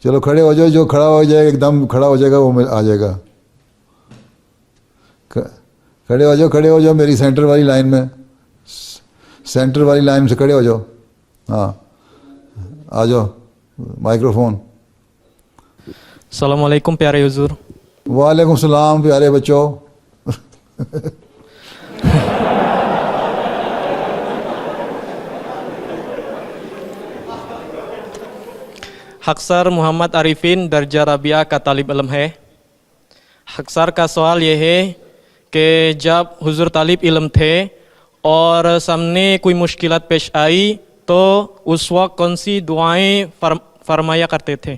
چلو کھڑے ہو جاؤ, جو کھڑا ہو جائے ایک دم کھڑا ہو جائے گا وہ آ جائے گا. کھڑے ہو جاؤ میری سینٹر والی لائن میں, سینٹر والی لائن سے کھڑے ہو جاؤ. ہاں آ جاؤ, مائکروفون. السلام علیکم پیارے حضور. وعلیکم السلام پیارے بچوں. حق سر محمد عارفین درجہ رابعہ کا طالب علم ہے. حق سر کا سوال یہ ہے کہ جب حضور طالب علم تھے اور سامنے کوئی مشکلات پیش آئی تو اس وقت کون سی دعائیں فرمایا کرتے تھے؟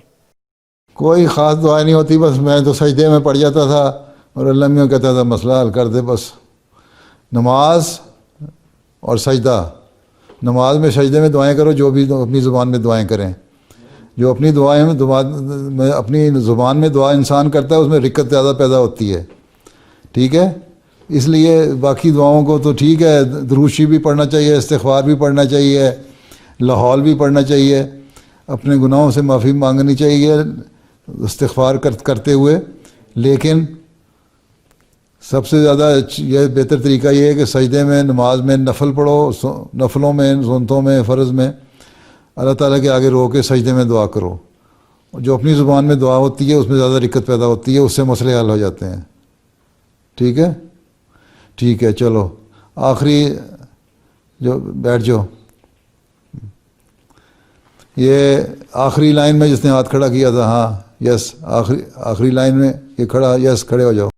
کوئی خاص دعا نہیں ہوتی, بس میں تو سجدے میں پڑ جاتا تھا اور اللہ میاں کہتا تھا مسئلہ حل کر دے. بس نماز اور سجدہ, نماز میں سجدے میں دعائیں کرو, جو بھی اپنی زبان میں دعائیں کریں. جو اپنی دعائیں میں اپنی زبان میں دعا انسان کرتا ہے اس میں رکت زیادہ پیدا ہوتی ہے. ٹھیک ہے, اس لیے باقی دعاؤں کو تو ٹھیک ہے, دروشی بھی پڑھنا چاہیے, استغفار بھی پڑھنا چاہیے, لاحول بھی پڑھنا چاہیے, اپنے گناہوں سے معافی مانگنی چاہیے استغفار کرتے ہوئے. لیکن سب سے زیادہ یہ بہتر طریقہ یہ ہے کہ سجدے میں نماز میں نفل پڑھو, نفلوں میں سنتوں میں فرض میں اللہ تعالیٰ کے آگے رو کے سجدے میں دعا کرو. جو اپنی زبان میں دعا ہوتی ہے اس میں زیادہ رکت پیدا ہوتی ہے, اس سے مسئلے حل ہو جاتے ہیں. ٹھیک ہے, ٹھیک ہے. چلو آخری جو بیٹھ جاؤ, یہ آخری لائن میں جس نے ہاتھ کھڑا کیا تھا. ہاں یس, آخری لائن میں یہ کھڑا, یس کھڑے ہو جاؤ.